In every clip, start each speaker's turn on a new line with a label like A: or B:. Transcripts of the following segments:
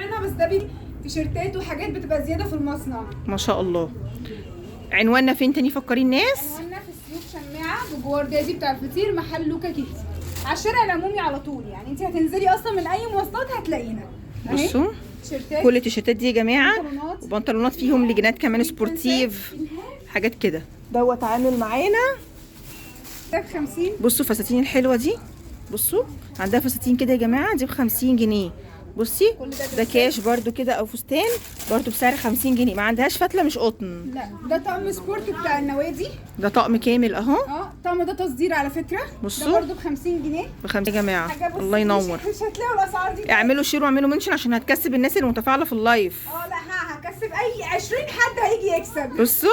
A: انا بس ده تيشيرتات وحاجات بتبقى زياده في المصنع.
B: ما شاء الله. عنواننا فين تاني؟ فكري الناس.
A: عنواننا في السلوك شماعه بجوار دادي بتاع الفطير، محل لوكا كيتي، على الشارع العمومي على طول. يعني انت هتنزلي اصلا من اي مواصلات هتلاقينا.
B: بصوا
A: تيشيرتات،
B: كل التيشيرتات دي يا جماعه،
A: بنطلونات.
B: وبنطلونات فيهم لجنات كمان سبورتيف، حاجات كده. دوت عامل معانا
A: ده ب 50.
B: بصوا الفساتين الحلوه دي، بصوا عندها فساتين كده يا جماعه، دي ب 50 جنيه. بصي ده كاش برده كده او فستان برده بسعر 50 جنيه. ما عندهاش فتله، مش قطن.
A: لا ده طقم سبورت بتاع النوادي.
B: ده طقم كامل اهو.
A: الطقم ده تصدير على فكره.
B: بصوا
A: ده برده ب 50 جنيه.
B: ب 50 يا جماعه. الله ينور.
A: مش هتلاقوا الاسعار دي.
B: اعملوا شير واعملوا منشن عشان هتكسب الناس اللي متفاعله في اللايف.
A: لا هكسب اي 20 حد هيجي يكسب.
B: بصوا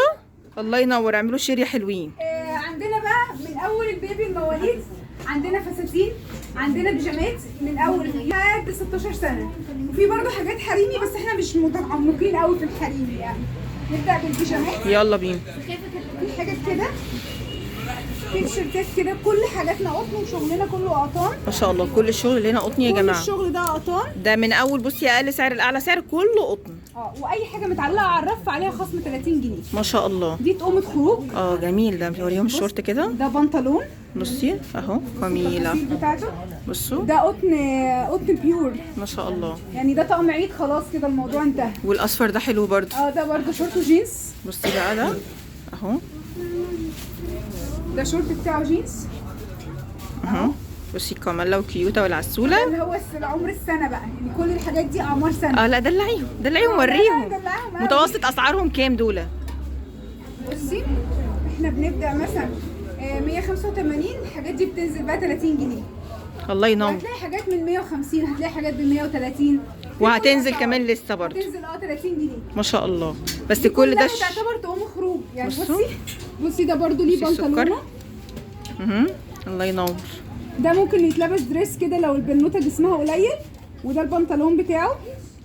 B: الله ينور، اعملوا شير يا حلوين.
A: عندنا بقى من اول البيبي المواليد، عندنا فساتين، عندنا بيجامات من اول لحد 16 سنه، وفي برضه حاجات حريمي بس احنا مش متعمقين قوي في الحريمي. يعني نبدا بالبيجامات.
B: يلا بينا.
A: في حاجات كده، في تيشيرتات كده، كل حاجاتنا قطن وشغلنا كله قطان.
B: ما شاء الله كل الشغل اللي هنا قطن يا جماعه.
A: كل الشغل ده قطان.
B: ده من اول بصي اقل سعر لاعلى سعر كله قطن.
A: واي حاجه متعلقه على الرف عليها خصم 30 جنيه.
B: ما شاء الله.
A: دي تقومه خروج.
B: جميل. ده بوريهم الشورت كده.
A: ده بنطلون.
B: بصي اهو جميله.
A: بتاعته
B: بصوا
A: ده قطن بيور.
B: ما شاء الله.
A: يعني ده طقم عيد خلاص كده الموضوع انتهى.
B: والاصفر ده حلو برده.
A: ده برده شورت وجينز.
B: بصي بقى ده اهو.
A: ده شورت بتاعه جينز
B: اهو. بصي كاميلا وكيوتا والعسوله.
A: ده اللي هو عمر السنه بقى، يعني كل الحاجات دي اعمار سنه.
B: لا دلعيهم وريهم. متوسط اسعارهم كام دول؟
A: بصي احنا بنبدا مثلا 185. الحاجات دي بتنزل بقى 30 جنيه.
B: الله ينور.
A: هتلاقي حاجات من 150، هتلاقي حاجات ب 130،
B: وهتنزل كمان لسه برضه.
A: هتنزل 30 جنيه
B: ما شاء الله. بس كل ده
A: تعتبر تقوم خروج. يعني
B: بصوا.
A: بصي ده برضه ليه بنطلونه.
B: الله ينور.
A: ده ممكن يتلبس دريس كده لو البنوته جسمها قليل، وده البنطلون بتاعه.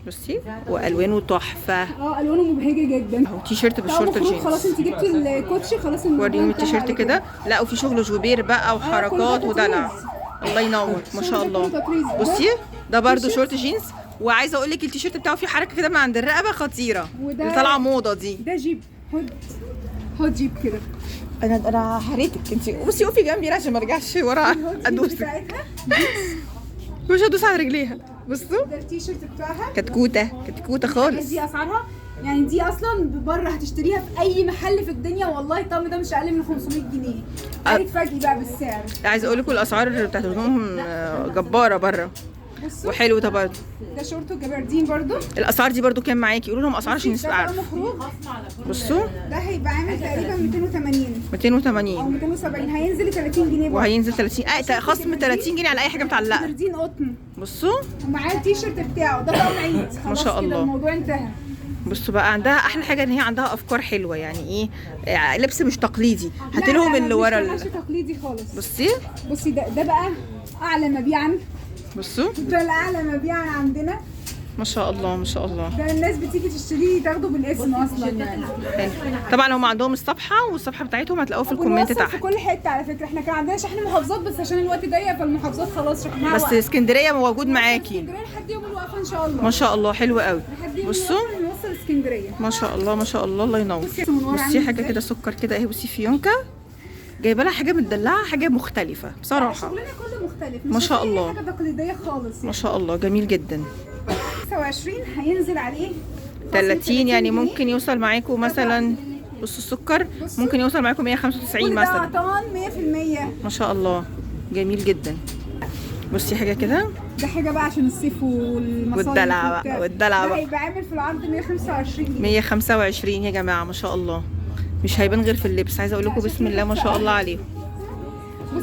B: بصي والوانه تحفه.
A: الوانه مبهجه جدا.
B: اهو تي شيرت بالشورت الجينز.
A: خلاص انت جبتي الكوتشي خلاص.
B: وريهم التيشيرت كده. لا وفي شغل جوبير بقى وحركات ودلع. الله ينور ما شاء الله. بصي ده برده شورت جينز، وعايزه اقول لك التيشيرت بتاعه فيه حركه كده من عند الرقبه خطيره، اللي طالعه موضه دي.
A: ده جيب هوت جيب كده.
B: انا هريتك انت. بصي وقفي جنبي عشان ما ارجعش ورا ادوس. مش هدوس على رجليها. بصوا
A: ده التيشيرت بتاعها
B: كتكوته خالص.
A: دي اسعارها يعني دي اصلا بره هتشتريها في اي محل في الدنيا. والله الطقم ده مش اقل من 500 جنيه. هتتفاجئي بقى بالسعر.
B: عايزه اقول لكم الاسعار بتاعت هدومهم جباره بره. وحلو ده برده.
A: ده شورت وجبردين برده.
B: الاسعار دي برده كام معاكي؟ قولوا لهم اسعار عشان نبقى عارفه.
A: بصوا ده هيبقى عامل تقريبا 280 او 270. هينزل 30 جنيه برضه.
B: وهينزل 30 خصم 30 جنيه على اي حاجه متعلقه.
A: جبردين قطن.
B: بصوا
A: ومعاه التيشيرت بتاعه. ده طقم عيد
B: ما شاء الله.
A: كده الموضوع انتهى.
B: بصوا بقى عندها احلى حاجه ان هي عندها افكار حلوه. يعني ايه لبس مش تقليدي. هاتي لهم اللي ورا
A: مش تقليدي خالص.
B: بصي
A: ده بقى اعلى مبيعا.
B: بصوا
A: ده الاعلى مبيعا عندنا.
B: ما شاء الله ما شاء الله.
A: ده الناس بتيجي تشتريه تاخده بالاسم اصلا. يعني
B: طبعا هم عندهم الصفحه، والصفحه بتاعتهم هتلاقوها في الكومنت تحت.
A: في كل حته على فكره. احنا كان عندنا شحن محافظات بس عشان الوقت ضيق فالمحافظات خلاص شحنها.
B: بس اسكندريه موجود معاكي.
A: اسكندريه لحد يوم الوقفه ان شاء الله.
B: ما شاء الله حلو قوي.
A: بصوا نوصل اسكندريه.
B: ما شاء الله ما شاء الله. الله ينور. بصي حاجه كده سكر كده اهي. بصي فيونكه جايبه لها حاجه متدلعه، حاجه مختلفه بصراحه.
A: شغلنا كله مختلف
B: ما شاء الله.
A: حاجه تقليديه خالص يعني.
B: ما شاء الله جميل جدا.
A: 29 هينزل عليه
B: 30 يعني ممكن يوصل معاكم مثلا. بصوا السكر ممكن يوصل معاكم 195 مثلا.
A: ده 100%.
B: ما شاء الله جميل جدا. بصي حاجه كده.
A: ده حاجه بقى عشان الصيف والمصايف
B: والدلع بقى
A: ده هيبقى عامل في العرض 125 جنيه.
B: 125 يا جماعه ما شاء الله. مش هيبان غير في اللبس. عايزه اقول لكم بسم الله ما شاء الله عليهم.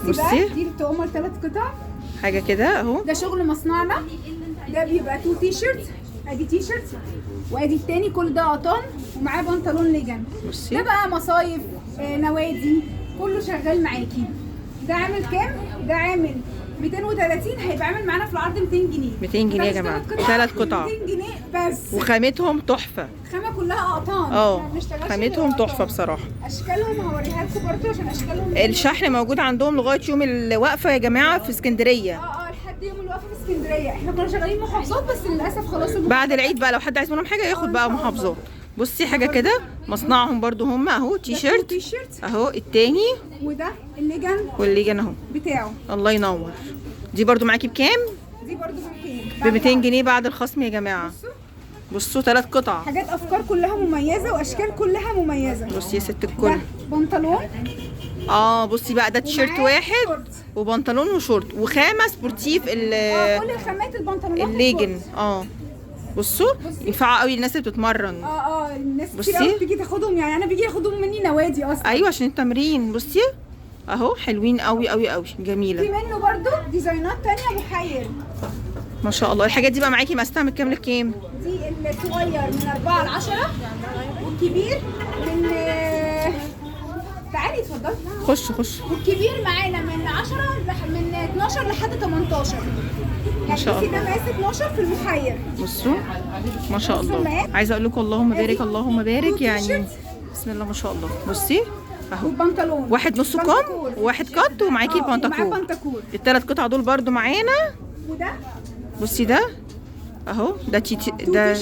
A: بصي بقى دي بتقوم 3 قطع
B: حاجه كده اهو.
A: ده شغل مصنعنا. ده بيبقى 2 تي شيرت. ادي تي شيرت وادي التاني كل ده قطن ومعاه بنطلون لجن. ده بقى مصايف نوادي كله شغال معاكي. ده عامل كام؟ ده عامل 230. هيبقى عامل معانا في العرض 200 جنيه.
B: 200 جنيه يا جماعه. 3 قطع
A: 200 جنيه بس.
B: وخامتهم تحفه.
A: الخامه كلها قطان.
B: خامتهم تحفه بصراحه.
A: اشكالهم هوريها لكم برضه عشان اشكالهم.
B: الشحن موجود عندهم لغايه يوم الوقفه يا جماعه في اسكندريه.
A: لحد يوم الوقفه في اسكندريه. اسكندريه، احنا كنا شغالين محافظات بس للاسف خلاص
B: بعد العيد بقى لو حد عايز منهم حاجه ياخد بقى محافظات. بصي حاجه كده مصنعهم برضو هم اهو، تي شيرت اهو التاني،
A: وده الليجن
B: والليجن اهو
A: بتاعه.
B: الله ينور. دي برضو معاكي بكام؟
A: دي برضو
B: ب 200 جنيه بعد الخصم يا جماعه. بصوا 3 قطع،
A: حاجات افكار كلها مميزه واشكال كلها مميزه.
B: بصي يا ست الكل.
A: ده بنطلون.
B: بصي بقى ده تيشيرت واحد وبنطلون وشورت وخامه سبورتيف
A: كل الخامات البنطلونات
B: الليجن. بصوا ينفعوا قوي للناس اللي بتتمرن.
A: الناس كتير قوي بتيجي تاخدهم، يعني انا بيجي ياخدهم مني نوادي اصلا.
B: ايوه عشان التمرين. بصي اهو حلوين قوي قوي قوي، جميله.
A: في منه برضو ديزاينات تانية محير
B: ما شاء الله. الحاجات دي بقى معاكي مقاسها من كام لكام؟
A: دي الصغير من 4 ل 10 والكبير من تعالي اتفضلي
B: خش.
A: والكبير معانا من 10 من 12 لحد 18.
B: ما شاء الله.
A: ده مقاس 12 في المحير.
B: بصوا ما شاء الله. عايزه اقول لكم اللهم بارك اللهم بارك، يعني بسم الله ما شاء الله. بصي اهو
A: والبنطلون
B: واحد نص كم وواحد قط ومعاكي البنطلون. ال3 قطع دول برضو معانا.
A: وده
B: بصي ده اهو ده ده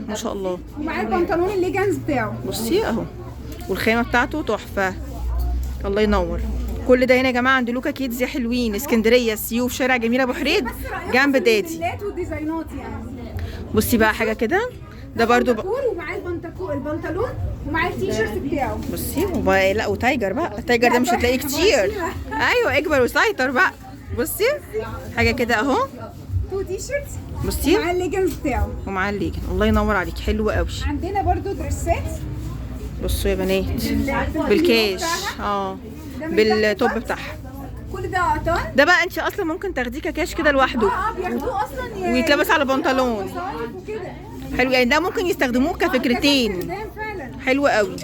B: ما شاء الله.
A: ومعاه البنطلون الليجنز بتاعه.
B: بصي اهو والخامه بتاعته تحفه، الله ينور. كل ده هنا يا جماعه عند لوكا كيدز يا حلوين، اسكندريه السيوف، شارع جميله ابو حريد جنب دادي.
A: والديزاينات يعني.
B: بصي بقى حاجه كده، ده برضو
A: ومعاه البنطلون ومعاه التيشيرت بتاعه.
B: بصي لا وتايجر بقى، التايجر ده مش هتلاقيه كتير. ايوه اكبر وسيطر بقى. بصي حاجه كده اهو،
A: 2 تيشيرت.
B: بصي
A: ومعاه الليجنز بتاعه.
B: ومعاه الليجن. الله ينور عليكي، حلوه قوي.
A: عندنا برضو دريسات.
B: بصوا يا بنات بالكاش بالتوب بتاعها.
A: كل ده قطن.
B: ده بقى انت اصلا ممكن تاخديه كاش كده لوحده
A: بياخدوه اصلا
B: ويتلبس على بنطلون. حلو يعني، ده ممكن يستخدموه كفكرتين. حلو قوي.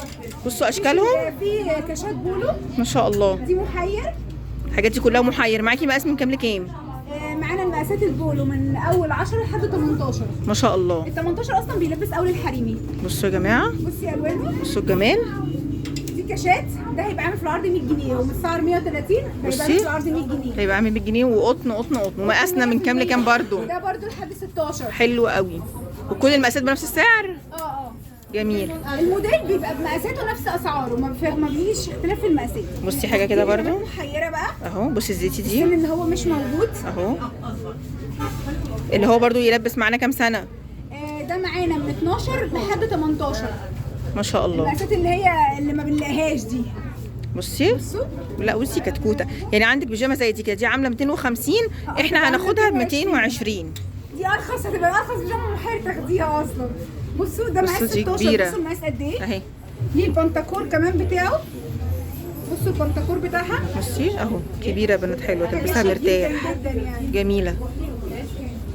B: بصوا اشكالهم.
A: في كاشات بولو
B: ما شاء الله.
A: دي محير.
B: الحاجات دي كلها محير. معاكي مقاس من كام لكام؟
A: معانا المقاسات البولو من اول 10 لحد 18.
B: ما شاء الله.
A: ال 18 اصلا بيلبس اول الحريمي.
B: بصوا يا جماعه،
A: بصي الوانه،
B: بصوا الجمال.
A: دي كاشات، ده هيبقى عامل في العرض 100 جنيه ومتسعر 130. هيبقى عامل في العرض 100 جنيه.
B: هيبقى عامل 100 جنيه وقطن قطن قطن. ومقاسنا من كام لكام برضو؟
A: ده برضو لحد 16.
B: حلو قوي. وكل المقاسات بنفس السعر؟ جميل.
A: الموديل بيبقى بمقاساته نفس اسعاره، ما بيجيش اختلاف في المقاسات.
B: بصي حاجه كده برضو
A: محيره بقى
B: اهو. بصي الزيتي دي
A: اللي هو مش موجود
B: اهو، اللي هو برضو يلبس معانا كام سنه؟
A: ده معانا من 12 لحد 18.
B: ما شاء الله.
A: المقاسات اللي ما بنلاقيهاش دي.
B: بصي لا بصي كتكوته. يعني عندك بيجامه زي دي كده، دي عامله 250، احنا هناخدها ب 220.
A: دي ارخص، هتبقى ارخص بيجامه محير تاخديها اصلا. بصوا ده مقاس 16. بصوا المقاس قد ايه
B: اهي.
A: دي البنطكور كمان بتاعه. بصوا البنطكور بتاعها.
B: بصي اهو كبيره بنات، حلوه تلبسها مرتاح
A: جدا يعني.
B: جميله.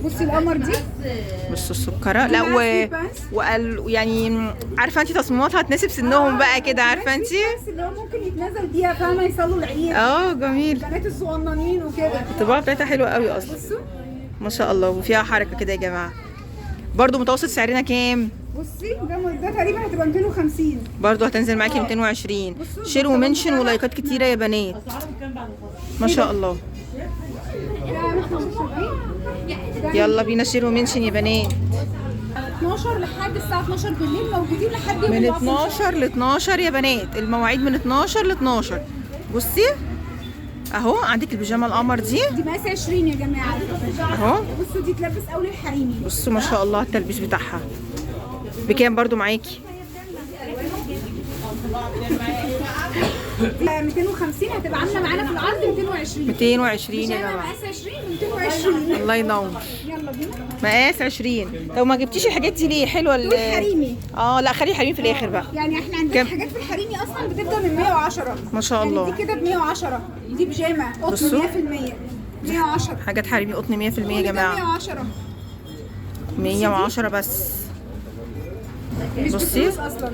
A: بصي القمر دي.
B: بصوا السكره. لا وقال يعني عارفه انت تصميماتها تناسب سنهم بقى كده، عارفه انت
A: اللي هو ممكن يتنزل بيها، فاهمه، يصلوا العيد.
B: جميل.
A: البنات الصغننين وكده.
B: الطباعه بتاعتها حلوه قوي اصلا.
A: بصوا
B: ما شاء الله. وفيها حركه كده يا جماعه. برضو متوسط سعرنا كام؟
A: بصي ده تقريبا هتبقى 250.
B: برضو هتنزل معاكي 220. شير ومنشن ولايكات كتيره يا بنات. ما شاء الله. يلا بينا شير ومنشن يا بنات.
A: 12 لحد الساعه 12 بالليل موجودين لحد
B: من 12 ل 12 يا بنات. المواعيد من 12 ل 12. بصي اهو عندك البيجامه القمر دي
A: مقاس 20 يا جماعه
B: اهو.
A: بصوا دي تلبس اول الحريمي.
B: بصوا ما شاء الله التلبيس بتاعها. بكام برضو معاكي؟
A: 250 هتبقى عامله معانا في العرض 220.
B: 220 يا جماعه.
A: مقاس 20 220.
B: الله ينور.
A: يلا بينا.
B: مقاس 20. لو ما جبتيش الحاجات دي ليه؟ حلوه
A: الحريمي.
B: لا خلي الحريمي في الاخر بقى.
A: يعني احنا عندنا حاجات في الحريمي اصلا بتبدا من 110.
B: ما شاء الله.
A: يعني دي كده ب 110. دي بيجامه قطن 100%. 110
B: حاجات حريمي قطن 100% يا جماعه.
A: 110
B: 110 بس. بصي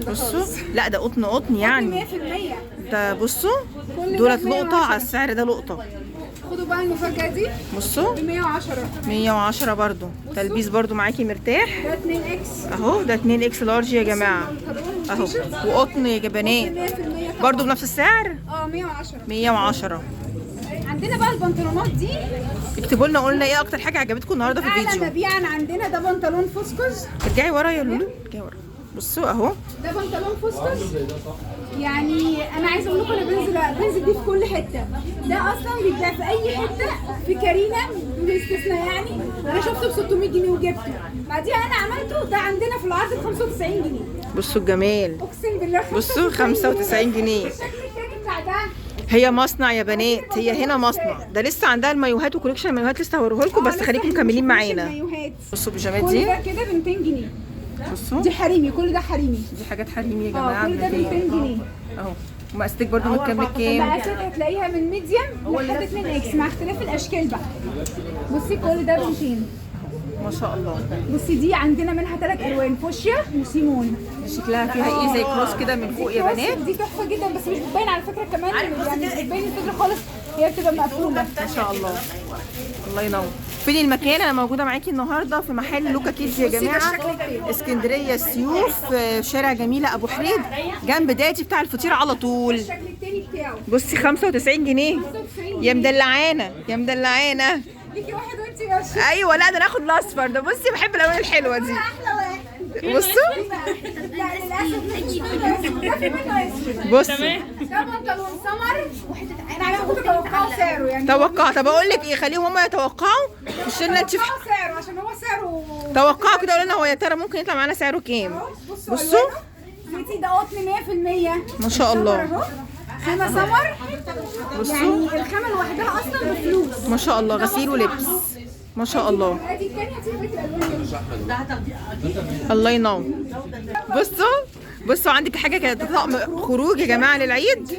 B: بصوا، لا ده قطن قطن يعني
A: 100%.
B: ده بصوا دولت لقطه على السعر ده لقطه.
A: خدوا بقى المفاجاه دي.
B: بصوا
A: ب 110.
B: 110 برضو. تلبيس برضو معاكي مرتاح.
A: ده 2 اكس
B: اهو. ده 2 اكس لارج يا جماعه اهو. وقطن يا بنات برضو بنفس السعر.
A: 110.
B: 110.
A: عندنا بقى البنطلونات دي
B: اكتبوا لنا قلنا ايه اكتر حاجه عجبتكم النهارده في
A: اعلى
B: الفيديو.
A: مبيعا عندنا. ده بنطلون فسكوس.
B: ارجعي ورا يا لولو، ارجعي ورا. بصوا اهو،
A: ده بنطلون فسكوس. يعني انا عايزه اقول لكم انا بنزل بيه في كل حته. ده اصلا بيتباع في اي حته في كارينا باستثناء. يعني انا شفته ب 600 جنيه وجبته. بعديها انا عملته ده عندنا في العرض ب 95 جنيه.
B: بصوا الجمال،
A: اقسم بالله
B: بصوا 95 جنيه.
A: الشكل التاني بتاع ده
B: هي مصنع يا بنات، هي هنا مصنع. ده لسه عندها المايوهات وكوليكشن المايوهات لسه هوريه لكم، بس خليكم مكملين معانا. بصوا البيجامات
A: كل
B: دي،
A: ده كده ب 200 جنيه.
B: بصوا
A: دي حريمي، كل ده حريمي.
B: دي حاجات حريمي يا جماعه.
A: كل ده ب 200 جنيه.
B: اهو. ومقاساتك برضه من كام لكام؟
A: المقاسات هتلاقيها من ميديم لحد 2 اكس مع اختلاف الاشكال بقى. بصي كل ده ب 200.
B: ما شاء الله.
A: بصي دي عندنا منها 3 الوان، فوشيا وسيمون.
B: شكلها فيها ايه زي كروس كده من فوق يا بنات.
A: دي تحفه جدا، بس مش بتبين على فكره كمان. يعني مش بتبين الفكره خالص، هي بتبقى مقفوله.
B: ما شاء الله، الله ينور. فين المكان؟ انا موجوده معاكي النهارده في محل لوكا كيدز يا جماعه، اسكندريه السيوف، شارع جميله ابو حريد، جنب دادي بتاع الفطير على طول.
A: الشكل التاني بتاعه
B: بصي 95 جنيه.
A: 95
B: يا مدلعانه يا مدلعانه.
A: ليكي واحد وانت ماشيه.
B: ايوه، لا ده ناخد الاصفر ده. بصي بحب الالوان الحلوه دي.
A: احلى واحد.
B: بصوا
A: لا للاسف مش ده في منه اسود.
B: بصوا
A: ده بنطلون سمر. انا عايزه كنت اتوقعوا سعره يعني.
B: توقع. طب اقول لك ايه، خليهم هم يتوقعوا. مش لنا انت
A: توقعوا سعره عشان هو سعره.
B: توقعوا كده، قولوا لنا هو يا ترى ممكن يطلع معانا سعره كام. بصوا
A: زيتي ده قطن 100%.
B: ما شاء الله.
A: اهو خامه سمر.
B: بصوا
A: يعني الخامه لوحدها اصلا بفلوس.
B: ما شاء الله، غسيل ولبس ما شاء الله.
A: ادي الثانيه هتبقى الالوان دي.
B: الله ينور. بصوا عندك حاجه كده طقم خروج يا جماعه للعيد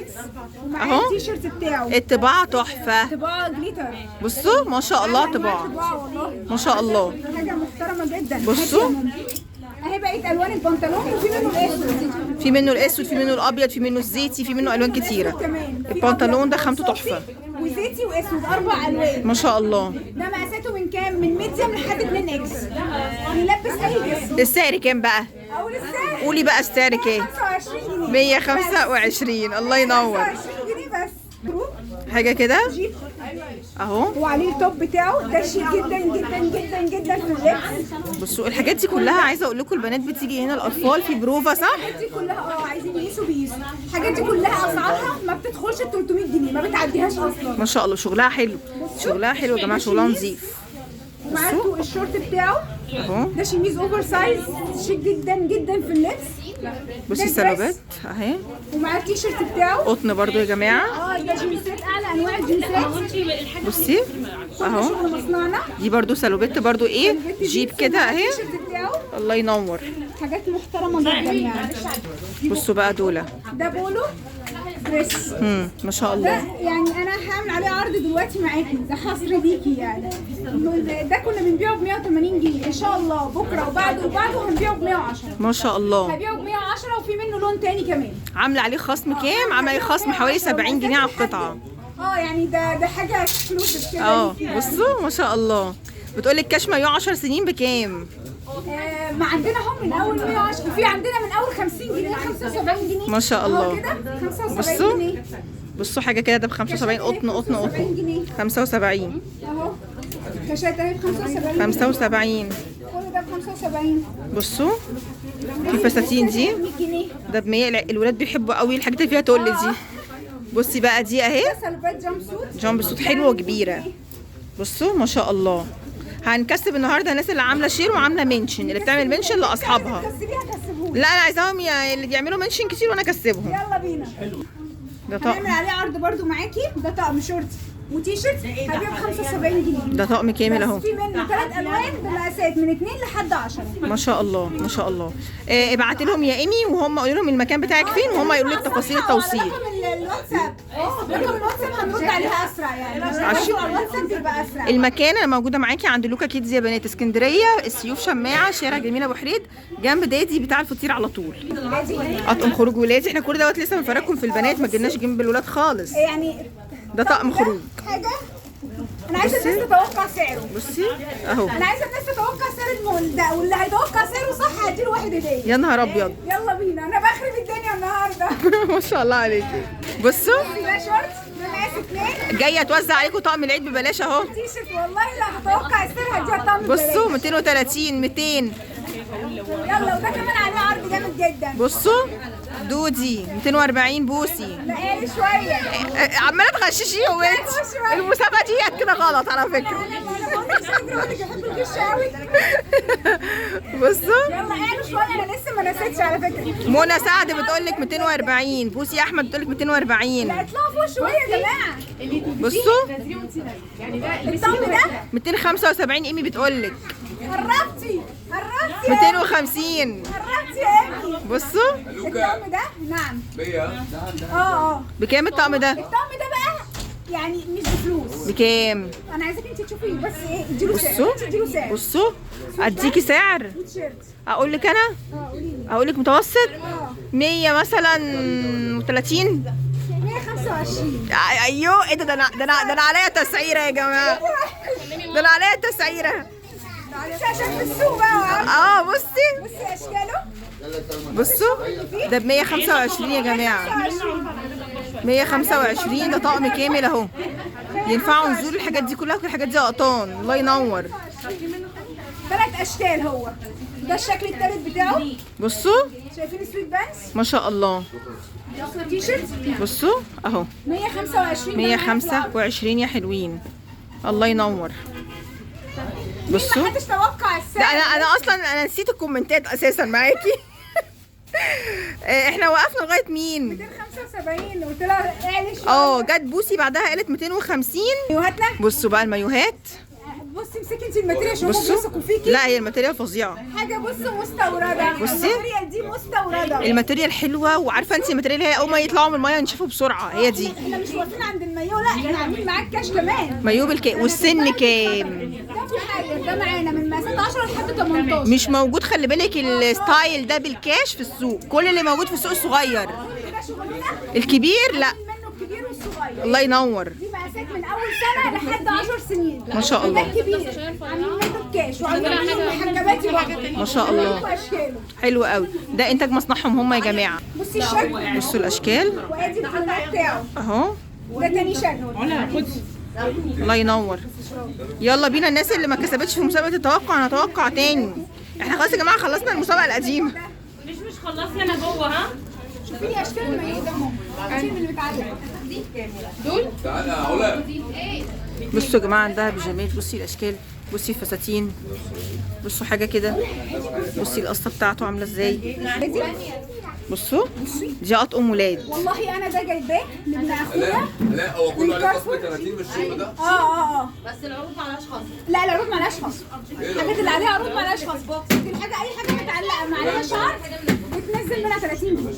B: اهو.
A: التيشيرت بتاعه
B: الطباعه تحفه.
A: طباعه جليتر.
B: بصوا ما شاء الله، طباعه
A: والله
B: ما شاء الله.
A: حاجه محترمه جدا.
B: بصوا
A: اهي بقيت الوان البنطلون، وفي منه الاسود.
B: في منه الاسود، في منه الابيض، في منه الزيتي، في منه الوان كتيره. البنطلون ده خامته تحفه
A: وزيتي واسود، 4 الوان
B: ما شاء الله.
A: ده مقاساته من كام؟ من ميديم لحد 2 اكس. يلبس اي جسم.
B: السعر كام بقى؟
A: اول السعر
B: قولي بقى السعر كام؟
A: 25 جنيه.
B: 125. الله ينور.
A: 25 جنيه بس.
B: حاجه كده
A: جيب
B: اهو.
A: وعليه التوب بتاعه ده شيك جدا جدا جدا جدا في اللبس.
B: بصوا الحاجات دي كلها، عايزه اقول لكم البنات بتيجي هنا الاطفال في بروفا صح؟
A: الحاجات دي كلها عايزين يقيسوا بيقيسوا. الحاجات دي كلها اسعارها ما بتدخلش ال 300 جنيه، ما بتعديهاش اصلا.
B: ما شاء الله، شغلها حلو، شغلها حلو يا جماعه، شغلها نظيف.
A: ومعاكوا الشورت بتاعه
B: اهو.
A: ده شميز اوفر سايز شيك جدا جدا في اللبس.
B: بصي السلوبات اهي.
A: ومعاه التيشيرت بتاعه
B: قطن برضو يا جماعه.
A: ده جنسات، اعلى انواع الجنسات.
B: بصي اهو.
A: شغل مصنعنا.
B: دي برضو سلوبات برضو ايه، جيب كده اهي.
A: التيشيرت بتاعه
B: الله ينور.
A: حاجات محترمه جدا يعني.
B: بصوا بقى دول.
A: ده بولو دريس.
B: ما شاء
A: ده
B: الله.
A: يعني انا هعمل عليه عرض دلوقتي معاكي، ده حصر ليكي يعني. ده كنا بنبيعه ب 180 جنيه، ان شاء الله بكره وبعده هنبيعه ب 110.
B: ما شاء الله.
A: هبيعه ب 110 وفي منه لون تاني كمان.
B: عامله عليه خصم كام؟ عامله عليه خصم حوالي 70 جنيه على القطعه.
A: يعني ده حاجه اكسكلوسيف كده.
B: بصوا ما شاء الله. بتقول لك كاش مايو 10 سنين بكام؟
A: ما عندنا هم من اول 110، وفي عندنا من اول 50 جنيه 75 جنيه.
B: ما شاء الله.
A: كده 75
B: بصوا
A: جنيه.
B: بصوا حاجه كده ده ب 75. قطن 75
A: اهو كاشات اهي ب 75.
B: 75.
A: كل ده ب 75.
B: بصوا في فساتين دي
A: 100 جنيه.
B: ده ب 100. الولاد بيحبوا قوي الحاجات اللي فيها تقل دي. بصي بقى دي اهي
A: ده سلبات جامب سوت.
B: جامب سوت حلوه وكبيره. بصوا ما شاء الله. هنكسب النهارده الناس اللي عامله شير وعامله منشن، اللي بتعمل منشن لاصحابها.
A: كسبيها كسبوها.
B: لا انا عايزاهم اللي بيعملوا منشن كتير وانا اكسبهم.
A: يلا بينا.
B: ده
A: هنعمل
B: طقم.
A: عليه عرض برضو معاكي. ده طقم شورت وتيشيرت هبيعه ب 75 جنيه.
B: ده طقم كامل اهو.
A: بس في منه 3 الوان بمقاسات من 2 لحد 10.
B: ما شاء الله ما شاء الله. ابعت لهم يا ايمي وهم قولوا لهم المكان بتاعك فين، وهم يقولوا لك تفاصيل التوصيل.
A: رقم الواتساب. رقم الواتساب هنرد عليها اسرع يعني. عشان الواتساب بيبقى اسرع.
B: المكان انا موجوده معاكي عند لوكا كيدز يا بنات، اسكندريه السيوف شماعه، شارع جميله ابو حريد، جنب دادي بتاع الفطير على طول. اطقم خروج ولادي. احنا كل دوت لسه بنفرجكم في البنات، ما جبناش جنب الولاد خالص.
A: يعني
B: ده طقم خروج.
A: حاجه انا عايزه الناس تتوقع سعره.
B: بصي اهو.
A: انا عايزه الناس تتوقع سعر المول ده، واللي هيتوقع سعره صح هديله واحد هديه.
B: يا نهار ابيض.
A: يلا بينا، انا بخرب الدنيا النهارده.
B: ما شاء الله عليكي. بصوا
A: ده شورت بمقاس 2
B: جايه توزع عليكم طقم العيد ببلاش اهو.
A: تيشرت والله لا هتوقع السر هديها طقم
B: بصوا 230 200.
A: يلا وده كمان عليه عرض جامد جدا.
B: بصوا دودي 240 بوسي.
A: لا قالي شويه.
B: عماله تغششيهم انت. المسابقه دي كده غلط على فكره. بصوا
A: يلا قالوا شويه انا لسه ما نسيتش على فكره.
B: منى سعد بتقول لك 240. بوسي احمد بتقول لك 240.
A: لا اطلعوا فوق شويه يا جماعه.
B: بصوا
A: الطقم ده
B: 275. ايمي بتقول لك
A: قربتي
B: 250.
A: قربتي يا امي.
B: بصوا
A: الطقم ده نعم 100
B: بكام الطقم ده؟
A: الطقم ده بقى يعني مش بفلوس.
B: بكام؟
A: انا عايزاك انت تشوفيه بس ايه اديله سعر.
B: بصوا
A: انت اديله سعر.
B: بصوا اديكي سعر.
A: تيشيرت
B: اقول لك انا
A: قولي لي.
B: اقول لك متوسط 100 مثلا و30.
A: 125.
B: ايوه ايه ده انا عليا تسعيره يا جماعه. ده انا عليا تسعيره.
A: معلش عشان في السوق بقى.
B: بصي
A: بصي اشكاله.
B: بصوا ده ب 125 يا جماعه. 125 ده طقم كامل اهو. ينفعوا نزول الحاجات دي كلها. كل الحاجات دي قطان. الله ينور.
A: 3 اشكال هو. ده الشكل الثالث بتاعه.
B: بصوا
A: شايفين السويت بانس؟
B: ما شاء الله.
A: تيشيرت
B: بصوا اهو
A: 125.
B: 125 يا حلوين. الله ينور. بصوا
A: ما حدش توقع السعر.
B: ده انا اصلا انا نسيت الكومنتات اساسا معاكي. احنا وقفنا لغايه مين؟
A: 275 قلت لها اعلي
B: جت بوسي بعدها قالت 250.
A: مايوهاتنا.
B: بصوا بقى المايوهات.
A: بصي امسكي انت الماتيريال عشان هم
B: بصوا
A: بيثقوا فيكي.
B: لا هي الماتيريال فظيعه.
A: حاجه بصي مستورده.
B: بصي.
A: الماتيريال دي مستورده.
B: الماتيريال حلوه. وعارفه انت الماتيريال هي اول ما يطلعوا من الميه نشوفه بسرعه. هي دي
A: احنا مش واقفين عند المايو لا احنا عاملين معاك كاش كمان.
B: مايو بالكام والسن كام؟
A: ده في حاجه ده معانا من مقاسات 10 لحد 18.
B: مش موجود. خلي بالك الستايل ده بالكاش في السوق. كل اللي موجود في السوق الصغير.
A: ده شغلنا.
B: الكبير لا.
A: منه الكبير والصغير.
B: الله ينور.
A: دي مقاسات من اول سنه لحد 10 سنين.
B: ما شاء الله.
A: ده الكبير عاملين منه الكاش وعاملين منه محجباتي برضه.
B: ما شاء الله.
A: اشكاله.
B: حلو قوي. ده انتاج مصنعهم هم يا جماعه.
A: بصي الشكل.
B: بصوا الاشكال
A: وادي الفرمات بتاعه.
B: اهو.
A: ده تاني شكل.
B: الله ينور. يلا بينا. الناس اللي ما كسبتش في مسابقه التوقع هنتوقع تاني. احنا خلاص يا جماعه خلصنا المسابقه القديمه.
C: مش خلصتي انا جوه ها؟
A: شوفي اشكال المايو ده الشيء اللي بتعلق.
C: دول
D: تعالى يا علا.
B: بصوا يا جماعه عندها بيجامات. بصي الاشكال. بصي الفساتين. بصوا حاجه كده. بصي القصه بتاعته عامله ازاي. بصوا دي اطقم ولاد.
A: والله انا ده جايباه لابن اخويا.
D: لا هو كله عليه خصم 30 بالشغل ده.
C: بس العروض معلهاش خصم.
A: لا العروض معلهاش خصم. الحاجات اللي عليها عروض معلهاش خصم. الحاجه اي حاجه متعلقه ما عليها شعر بتنزل منها 30 جنيه.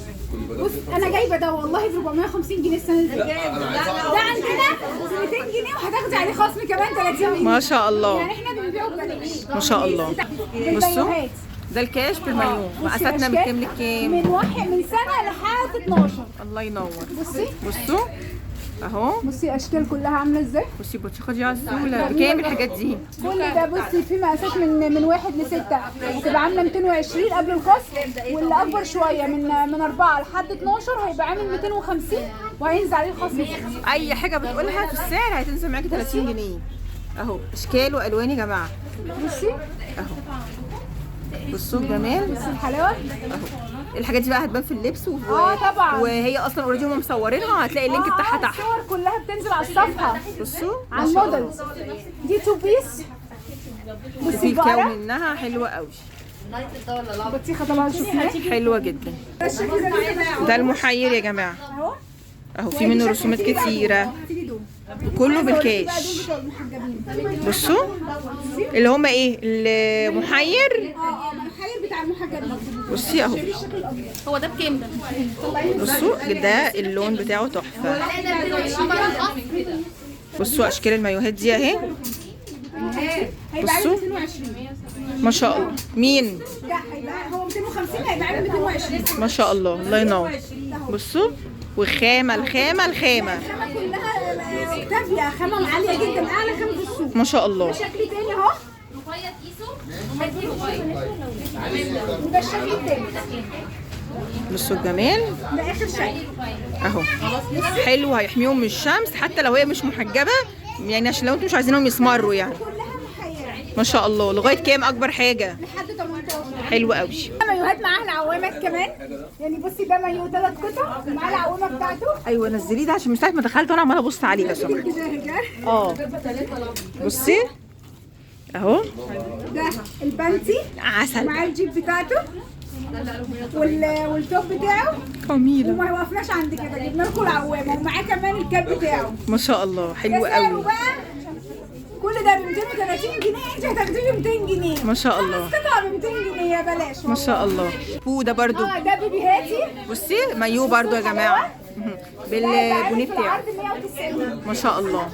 A: بص انا جايبه ده والله ب 450 جنيه السنه اللي فاتت. ده عندنا ب 200 جنيه وهتاخدي عليه خصم كمان 30 جنيه.
B: ما شاء الله.
A: يعني احنا بنبيعه ببلاش.
B: ما شاء الله. بصوا ده الكاش بالمايو. مقاساتنا من كام لكام؟
A: من سنه لحد 12.
B: الله ينور.
A: بصي
B: بصوا اهو.
A: بصي اشكال كلها عامله ازاي.
B: بصي بوتيخه دي عسوله. بكام الحاجات دي؟
A: كل ده بصي في مقاسات من 1 ل 6 هتبقى عامله 220 قبل الخصم. واللي اكبر شويه من 4 لحد 12 هيبقى عامل 250 وهينزل عليه الخصم.
B: اي حاجه بتقولها في السعر هتنزل معاكي 30 جنيه. اهو اشكال والوان يا جماعه.
A: بصي
B: اهو. بصوا الجمال.
A: بصي الحلاوه.
B: اهو. الحاجات دي بقى هتبان في اللبس
A: طبعا.
B: وهي اصلا اوريدي هم مصورينها. هتلاقي اللينك بتاعها تحت.
A: الصور كلها بتنزل على الصفحه.
B: بصوا
A: على المودلز. دي 2 بيس. بصي
B: في الكاو
A: البقره.
B: منها حلوه قوي.
A: بطيخه طبعا شفناها.
B: حلوه جدا.
A: ده الشكل ده
B: ده المحير يا جماعه.
A: اهو.
B: اهو في منه رسومات كتيره. كله بالكاش. بصوا اللي هم ايه المحير.
A: المحير بتاع المحجبين.
B: بصي اهو.
C: هو ده بكام ده؟
B: بصوا ده اللون بتاعه تحفه. بصوا اشكال المايوهات دي اهي. بصوا ما شاء الله. مين؟
A: ده هيبقى هو 250 هيبقى عامل 220.
B: ما شاء الله. الله ينور. بصوا وخامه الخامه
A: الخامه كلها اوكتافيا خامه عاليه جدا اعلى خامه في السوق.
B: ما شاء الله.
A: شكل تاني اهو. وده الشكل التاني.
B: بصوا الجمال
A: ده اخر شكل.
B: اهو، حلو، هيحميهم من الشمس حتى لو هي مش محجبه، يعني عشان لو انتوا مش عايزينهم يسمروا يعني.
A: كلها محيره
B: ما شاء الله. لغايه كام اكبر حاجه؟
A: لحد 18.
B: حلو قوي.
A: مايوهات معاها العوامات كمان، يعني بصي ده مايو 3 قطع ومعاه العوامه بتاعته.
B: ايوه نزليه ده عشان من ساعه ما دخلت وانا عماله ابص عليه. بس اه بصي اهو،
A: ده البنتي
B: عسل
A: مع الجيب بتاعته والتوب بتاعه.
B: جميله
A: وما وقفناش عند كده، جبنا لكم العوامه ومعاه كمان الكاب بتاعه.
B: ما شاء الله، حلو
A: ده سعره
B: قوي.
A: بقى كل ده ب 230 جنيه، انت هتاخديه ب 200 جنيه.
B: ما شاء الله.
A: خمس قطع ب 200 جنيه يا بلاش.
B: ما شاء الله. هو ده برضو
A: ده بيبيهاتي.
B: بصي مايو برضو يا جماعه بالبونيه بتاعه.
A: العرض 190.
B: ما شاء الله.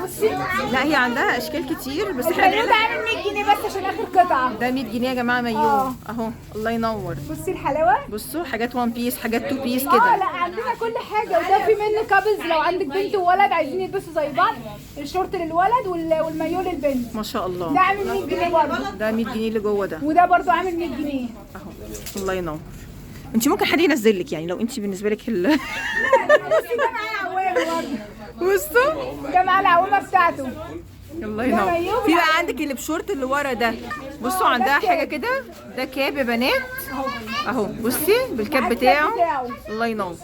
A: بصي
B: لا هي عندها اشكال كتير بس احنا
A: المايو ده
B: بنعمل-
A: عامل 100 جنيه بس عشان اخر قطعه.
B: ده 100 جنيه يا جماعه مايو اهو. الله ينور.
A: بصي الحلاوه.
B: بصوا حاجات وان بيس، حاجات تو بيس
A: لا
B: كده.
A: عندنا كل حاجه، وده في منه كابلز لو عندك بنت وولد عايزين يلبسوا زي بعض، الشورت للولد والمايو للبنت.
B: ما شاء
A: ده
B: الله.
A: عامل 100 جنيه برضه،
B: ده 100 جنيه اللي جوه ده
A: وده برضه عامل 100 جنيه.
B: اهو. الله ينور. انت ممكن حد ينزل لك يعني لو انت بالنسبه لك
A: بصي ده معاه عوامه برضه،
B: بصوا
A: ده معاه العوامه بتاعته.
B: الله ينور. في بقى عندك اللي بشورت اللي ورا ده. بصوا عندها حاجه كده، ده كاب يا بنات اهو. بصي بالكاب بتاعه. الله ينور.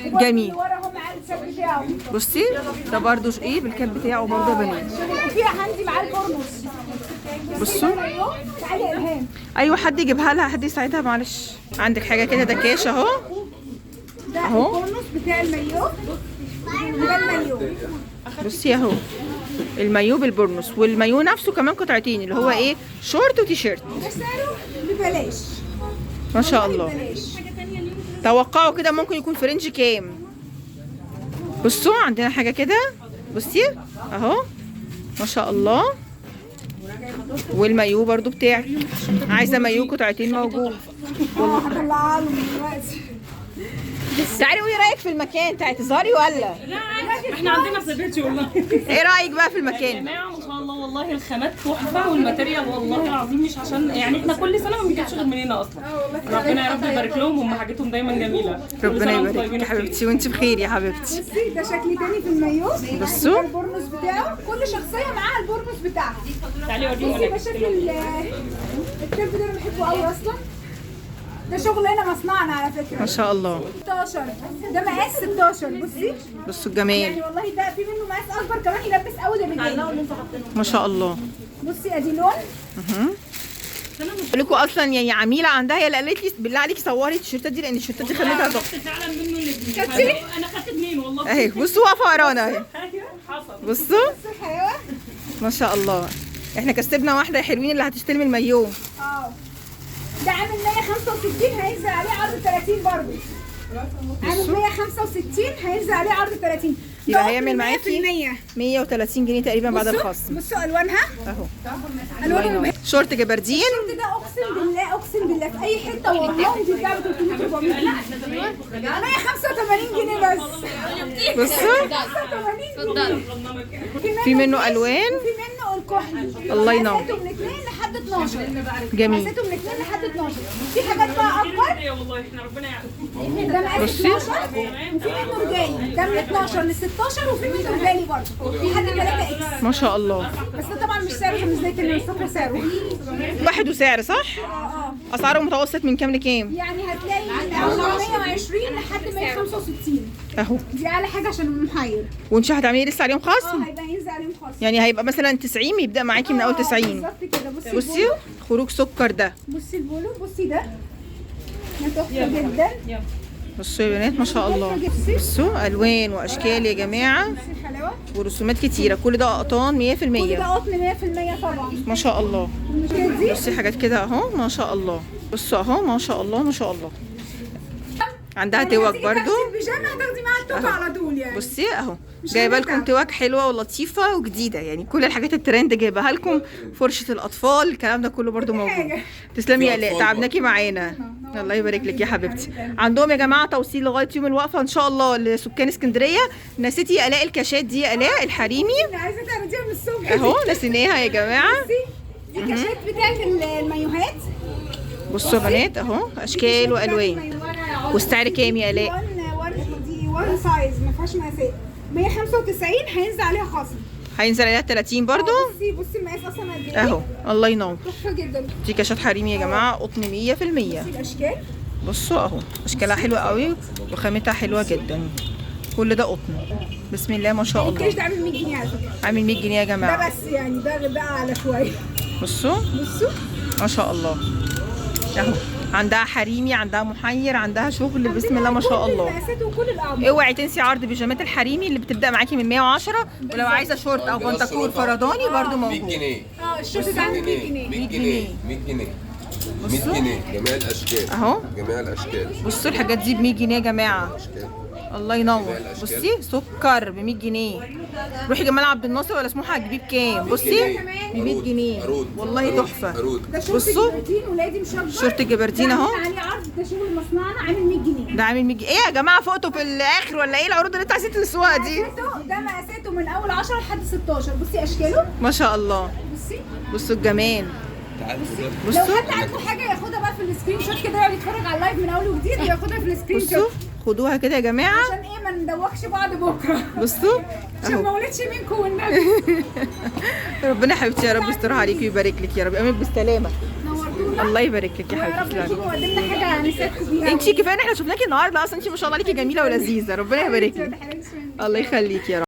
B: جميل.
A: اللي ورا اهو معاه الكاب بتاعه.
B: بصي ده برضو ايه بالكاب بتاعه برضو يا بنات.
A: وفي عندي معاه البورنوس.
B: بصوا.
A: تعالي يا الهام.
B: ايوه حد يجيبها لها، حد يساعدها معلش. عندك حاجه كده، ده كاش اهو.
A: ده
B: أهو.
A: البورنوس بتاع المايو، وده المايو.
B: بصي اهو المايو بالبورنوس، والمايو نفسه كمان قطعتين اللي هو ايه شورت وتي شيرت.
A: ده سعره ببلاش.
B: ما شاء الله.
A: ببلاش.
B: توقعوا كده ممكن يكون في رينج كام؟ بصوا عندنا حاجه كده، بصي اهو ما شاء الله. والمايو برضو بتاعك، عايزه مايو قطعتين موجود.
A: هطلعها له دلوقتي.
B: تعالي قولي رايك في المكان، تظهري ولا
C: احنا عندنا سبيتي والله.
B: ايه رايك بقى في
C: يا
B: المكان؟
C: جماعه ما شاء الله والله الخامات تحفه والماتيريال والله العظيم مش عشان يعني احنا كل سنه ما بنجيبش غير من هنا اصلا. ربنا يا رب يبارك لهم، هم حاجتهم دايما جميله. كل
B: ربنا
C: سنة وانتم
B: يبارك
C: طيبين
B: لك يا
C: بخير.
B: حبيبتي وانت بخير يا حبيبتي.
A: بصي ده شكل تاني في المايو.
B: بصوا.
A: ده البورنوس بتاعه، كل شخصيه معاها البورنوس بتاعها.
C: تعالي اوريهم
A: بصي ده
C: هناك.
A: شكل الكلب ده، انا بحبه قوي اصلا. ده شغل هنا مصنعنا على فكره.
B: ما شاء الله.
A: 16 ده مقاس 16. بصي
B: بصوا الجمال.
A: يعني والله ده في منه مقاس اكبر كمان يلبس قوي ده بالليل.
B: ما شاء الله.
A: بصي ادي لون.
B: بقول لكم اصلا يعني عميله عندها هي اللي قالت لي بالله عليكي صوري التيشيرتات دي لان التيشيرتات دي خليتها تحفه.
C: فعلا منه الاثنين. انا خدت اثنين والله.
B: اهي بصوا واقفه ورانا اهي.
C: ايوه حصل.
B: بصوا
A: بصي الحلاوه.
B: ما شاء الله. احنا كسبنا واحده يا حلوين اللي هتستلم المايو.
A: ده عامل 165 هينزل عليه عرض 30 برضه. عامل 165 هينزل عليه عرض 30.
B: يبقى هيعمل معاكي 130 جنيه تقريبا بعد
A: بصوا
B: الخصم
A: بصوا الوانها.
B: اهو.
A: الوانها
B: شورت جبردين.
A: الشورت ده اقسم بالله اقسم بالله في اي حته والله بتتباع ب 300 400 جنيه. 185 جنيه بس.
B: بصوا
A: 85 جنيه.
B: في منه الوان.
A: وفي منه الكحلي.
B: الله ينور.
A: مقاساته من 2 لحد 12.
B: جميل.
A: مقاساته من 2 لحد 12. في حاجات بقى اكبر.
C: يا والله احنا ربنا يعلم.
A: ده مقاس
B: بصي.
A: 12 وفي منه رجالي، ده من 12 ل 16 وفي منه رجالي برضه لحد 3 اكس.
B: ما شاء الله.
A: بس ده طبعا مش سعره مش زي اللي مصطفى سعره.
B: واحد وسعر صح؟ اسعاره متوسط من كام لكام؟
A: يعني هتلاقي من اول 120 لحد 165.
B: اهو.
A: دي اعلى حاجه عشان المحير.
B: وانت هتعملي لسه عليهم خصم؟
A: هيبقى ينزل عليهم خاص.
B: يعني هيبقى مثلا 90 يبدا معاكي من اول 90.
A: بالظبط كده. بصي
B: بصي
A: البولو.
B: خروج سكر ده.
A: بصي البولو. بصي ده تحفه جدا.
B: بصوا يا بنات ما شاء الله. بصوا الوان واشكال يا جماعه
A: بصي الحلاوه.
B: ورسومات كتيره، كل ده قطان 100%.
A: كل ده قطن 100% طبعا.
B: ما شاء الله.
A: المشكله دي
B: بصي حاجات كده اهو ما شاء الله. بصوا اهو ما شاء الله ما شاء الله. عندها
A: يعني
B: توك
A: هتيجي
B: برضو.
A: تاخدي البيجامه هتاخدي معاها التوب على طول يعني.
B: بصي اهو
A: مش
B: جايبه
A: هنتعب.
B: لكم توك حلوه ولطيفه وجديده، يعني كل الحاجات الترند جايبها لكم. فرشه الاطفال الكلام ده كله برضو موجود.
A: حاجة.
B: تسلمي يا الاء،
D: الأطفال
B: تعبناكي معانا. الله يبارك لك يا حبيبتي. عندهم يا جماعه توصيل لغايه يوم الوقفه ان شاء الله لسكان اسكندريه. نسيتي يا الاء الكاشات دي يا الاء الحريمي
A: انا عايزه تعرضيها من الصبح.
B: اهو نسيناها يا جماعه.
A: بصي دي كاشات بتاعت المايوهات.
B: بصوا يا بنات اهو اشكال والوان.
A: مايوهة
B: والسعر كام يا الاء؟
A: دي 1 سايز ما فيهاش مقاسات 195 هينزل عليها خصم.
B: هينزل عليها 30 برضو.
A: بصي المقاس اصلا قد ايه
B: اهو الله ينور.
A: تحفه جدا.
B: دي كاشات حريمي يا جماعه، قطن 100%.
A: بصي الاشكال
B: بصوا اهو اشكالها حلوه قوي وخامتها حلوه جدا. كل ده قطن بسم الله ما شاء الله.
A: الكاش ده عامل 100 جنيه على فكره.
B: عامل 100 جنيه يا جماعه.
A: ده بس يعني ده بقى على شويه.
B: بصوا
A: بصوا
B: ما شاء الله اهو. عندها حريمي، عندها محير، عندها شغل بسم الله ما شاء الله.
A: كل المقاسات وكل الاعمار.
B: اوعي تنسي عرض بيجامات الحريمي اللي بتبدا معاكي من 110، ولو عايزه شورت او بنطلون فرداني برضو
D: 100
B: موجود.
D: جنيه
A: الشورت ده عامل 100 جنيه.
D: 100 جنيه 100 جنيه 100 جنيه جميع الاشكال
B: اهو.
D: جميع الاشكال.
B: بصوا الحاجات دي ب 100 جنيه يا جماعه. الله ينور. بصي سكر ب 100 جنيه. روحي جمال عبد الناصر ولا سموحه هتجيبيه بكام؟ بصي ب 100 جنيه والله تحفه.
A: ده شورت
B: بصوا
A: جبردين ولادي مشجر.
B: شورت جبردين اهو.
A: ده عليه عرض، ده شغل مصنعنا عامل 100 جنيه.
B: ده عامل 100 جنيه. ايه يا جماعه فوقته في الاخر ولا ايه العروض اللي انتوا عايزين تلسوها دي؟
A: ده مقاساته من اول 10 لحد 16. بصي اشكاله.
B: ما شاء الله.
A: بصي
B: بصوا الجمال.
A: لو
B: بصوا
A: حد عنده حاجه ياخدها بقى في السكرين شوت كده، يقعد يتفرج على اللايف من اول وجديد وياخدها في السكرين
B: بصوا
A: شوت
B: خدوها كده يا جماعه.
A: عشان ايه ما ندوخش بعض بكره.
B: بصوا
A: عشان ما
B: اهو.
A: ولدش منكم والنبي.
B: ربنا يا حبيبتي يا رب يسترها عليكي ويبارك لك يا رب. امين بالسلامه.
A: نورتونا.
B: الله يبارك لك يا
A: ويا رب
B: حبيبتي.
A: تكونوا قدمنا حاجه نسعدكم بيها.
B: انتي كفايه ان احنا شفناكي النهارده اصلا، انتي ما شاء الله عليكي جميله ولذيذه. ربنا يبارك
A: ما
B: لك.
A: تحرمش مني.
B: الله يخليكي يا رب.